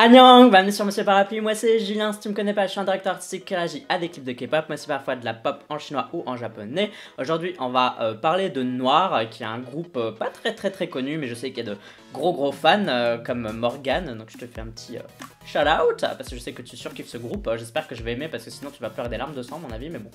Annyeong, bienvenue sur Monsieur Parapluie, moi c'est Julien, si tu me connais pas, je suis un directeur artistique qui réagit à des clips de K-pop, mais aussi parfois de la pop en chinois ou en japonais. Aujourd'hui on va parler de Noir, qui est un groupe pas très connu, mais je sais qu'il y a de gros fans comme Morgan, donc je te fais un petit shout out, parce que je sais que tu surkiffes ce groupe, j'espère que je vais aimer parce que sinon tu vas pleurer des larmes de sang à mon avis, mais bon.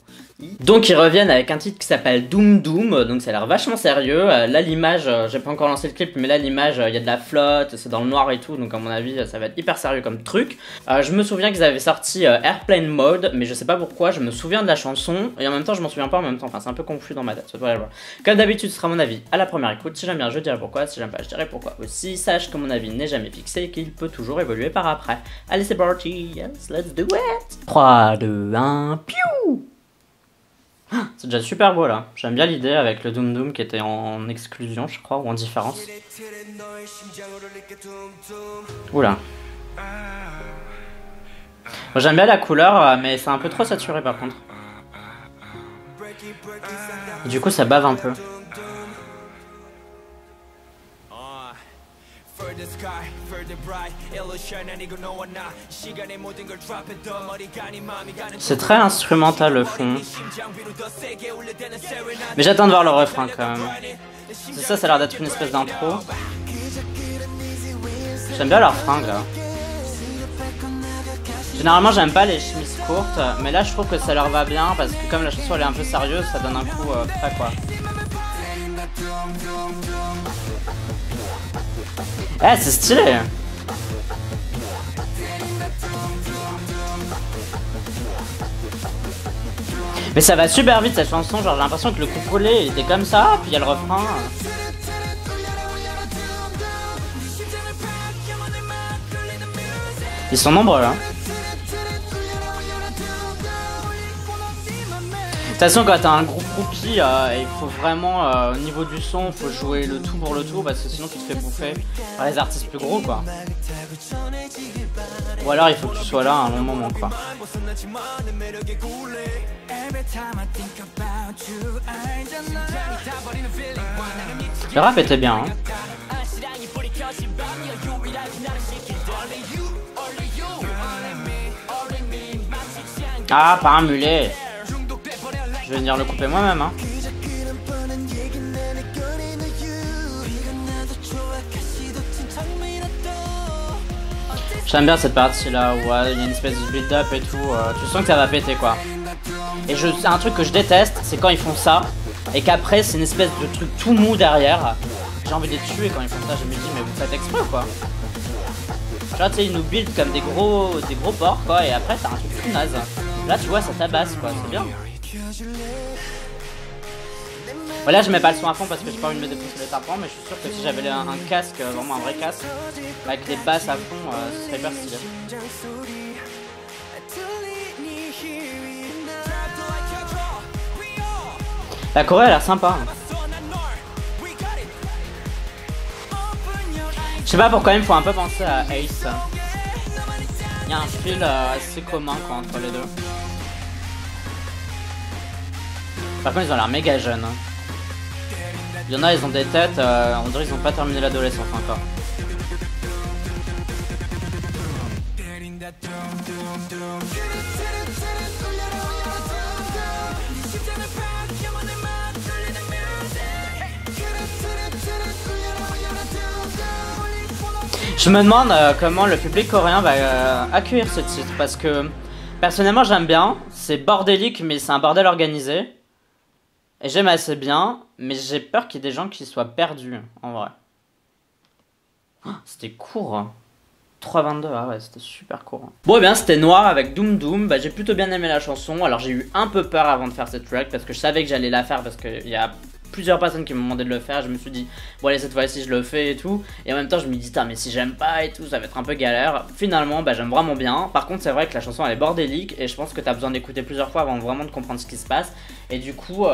Donc ils reviennent avec un titre qui s'appelle Doom Doom, donc ça a l'air vachement sérieux, là l'image, j'ai pas encore lancé le clip, mais là l'image, il y a de la flotte, c'est dans le noir et tout, donc à mon avis ça va être hyper sérieux comme truc. Je me souviens qu'ils avaient sorti Airplane Mode, mais je sais pas pourquoi, je me souviens de la chanson, et en même temps je m'en souviens pas en même temps, enfin c'est un peu confus dans ma tête, voilà. Comme d'habitude ce sera mon avis à la première écoute, si j'aime bien je dirai pourquoi, si j'aime pas je dirai pourquoi aussi, sache que mon avis n'est jamais fixé et qu'il peut toujours évoluer par après. Allez c'est parti, yes, let's do it. 3, 2, 1, piou. C'est déjà super beau là, j'aime bien l'idée avec le Doom Doom qui était en exclusion je crois, ou en différence. Oula. Bon, j'aime bien la couleur, mais c'est un peu trop saturé par contre. Du coup ça bave un peu. C'est très instrumental le fond. Mais j'attends de voir le refrain quand même. C'est ça, ça a l'air d'être une espèce d'intro. J'aime bien leur fringue là. Généralement j'aime pas les chemises courtes, mais là je trouve que ça leur va bien parce que comme la chanson elle est un peu sérieuse, ça donne un coup frais quoi. Eh c'est stylé. Mais ça va super vite cette chanson, genre j'ai l'impression que le couplet était comme ça, puis il y a le refrain. Ils sont nombreux là. De toute façon quand t'as un groupe groupie, il faut vraiment, au niveau du son, faut jouer le tout pour le tout parce que sinon tu te fais bouffer par les artistes plus gros quoi. Ou alors il faut que tu sois là à un long moment quoi. Le rap était bien hein. Ah pas un mulet. Je vais venir le couper moi-même hein. J'aime bien cette partie là où il y a une espèce de build-up et tout, tu sens que ça va péter quoi. Et c'est un truc que je déteste, c'est quand ils font ça et qu'après c'est une espèce de truc tout mou derrière. J'ai envie de les tuer quand ils font ça, je me dis mais vous faites exprès quoi. Genre tu sais ils nous build comme des gros porcs quoi et après t'as un truc tout naze. Là tu vois ça tabasse quoi, c'est bien. Voilà, je mets pas le son à fond parce que j'ai pas envie de me défoncer les tympans, mais je suis sûr que si j'avais un casque, vraiment un vrai casque, avec des basses à fond, ce serait hyper stylé. La choré a l'air sympa. Je sais pas pourquoi il me faut un peu penser à Ace. Il y a un fil assez commun quoi, entre les deux. Par contre ils ont l'air méga jeunes. Il y en a ils ont des têtes, on dirait qu'ils ont pas terminé l'adolescence encore. Je me demande comment le public coréen va accueillir ce titre parce que personnellement j'aime bien, c'est bordélique mais c'est un bordel organisé. Et j'aime assez bien, mais j'ai peur qu'il y ait des gens qui soient perdus, en vrai. Oh, c'était court. 3,22, ah ouais, c'était super court. Bon, et bien, c'était Noir avec Doom Doom. Bah, j'ai plutôt bien aimé la chanson. Alors, j'ai eu un peu peur avant de faire cette track parce que je savais que j'allais la faire parce qu'il y a plusieurs personnes qui m'ont demandé de le faire. Je me suis dit, bon, allez, cette fois-ci, je le fais et tout. Et en même temps, je me dis, mais si j'aime pas et tout, ça va être un peu galère. Finalement, bah, j'aime vraiment bien. Par contre, c'est vrai que la chanson, elle est bordélique et je pense que t'as besoin d'écouter plusieurs fois avant vraiment de comprendre ce qui se passe. Et du coup,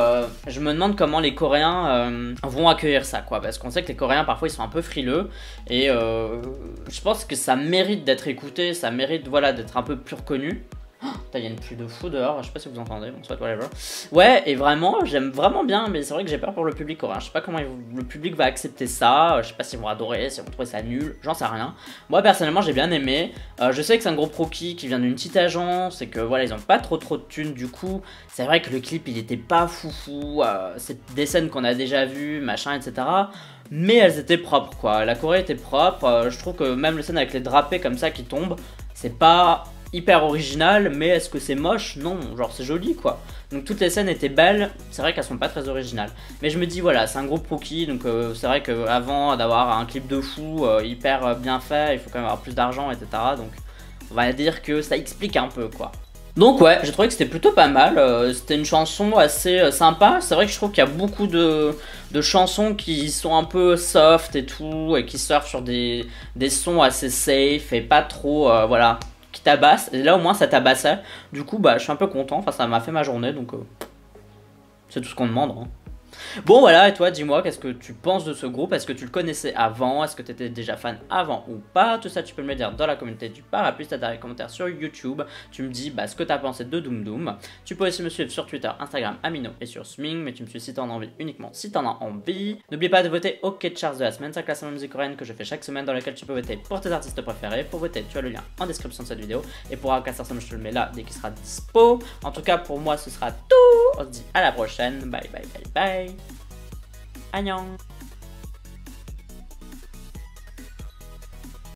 je me demande comment les Coréens vont accueillir ça, quoi. Parce qu'on sait que les Coréens, parfois, ils sont un peu frileux. Et je pense que ça mérite d'être écouté, ça mérite, voilà, d'être un peu plus reconnu. Putain, il y a une pluie de fou dehors, je sais pas si vous entendez, bon soit whatever. Ouais, et vraiment, j'aime vraiment bien, mais c'est vrai que j'ai peur pour le public coréen. Je sais pas comment le public va accepter ça, je sais pas s'ils vont adorer, s'ils vont trouver ça nul, j'en sais rien. Moi personnellement j'ai bien aimé, je sais que c'est un groupe rookie qui vient d'une petite agence et que voilà, ils ont pas trop de thunes, du coup, c'est vrai que le clip il était pas foufou, c'est des scènes qu'on a déjà vues, machin, etc. Mais elles étaient propres quoi, la Corée était propre, je trouve que même le scène avec les drapés comme ça qui tombent, c'est pas hyper original, mais est-ce que c'est moche? Non, genre c'est joli quoi. Donc toutes les scènes étaient belles, c'est vrai qu'elles sont pas très originales. Mais je me dis voilà, c'est un groupe rookie, donc c'est vrai qu'avant d'avoir un clip de fou hyper bien fait, il faut quand même avoir plus d'argent, etc. Donc on va dire que ça explique un peu quoi. Donc ouais, j'ai trouvé que c'était plutôt pas mal, c'était une chanson assez sympa. C'est vrai que je trouve qu'il y a beaucoup de chansons qui sont un peu soft et tout, et qui surfent sur des sons assez safe et pas trop, voilà, qui tabassent. Et là au moins ça tabassait, du coup bah je suis un peu content, enfin ça m'a fait ma journée, donc c'est tout ce qu'on demande, hein. Bon voilà, et toi dis-moi qu'est-ce que tu penses de ce groupe, est-ce que tu le connaissais avant, est-ce que tu étais déjà fan avant ou pas, tout ça tu peux me le dire dans la communauté du Parapluie, t'as des commentaires sur YouTube, tu me dis ce que t'as pensé de Doom Doom. Tu peux aussi me suivre sur Twitter, Instagram, Amino et sur Sming, mais tu me suis si t'en as envie uniquement si t'en as envie. N'oublie pas de voter au K-Charts de la semaine, c'est un classement de musique coréenne que je fais chaque semaine dans lequel tu peux voter pour tes artistes préférés. Pour voter, tu as le lien en description de cette vidéo, et pour Akasarsam je te le mets là dès qu'il sera dispo. En tout cas pour moi ce sera tout, on se dit à la prochaine, bye bye bye bye. 안녕.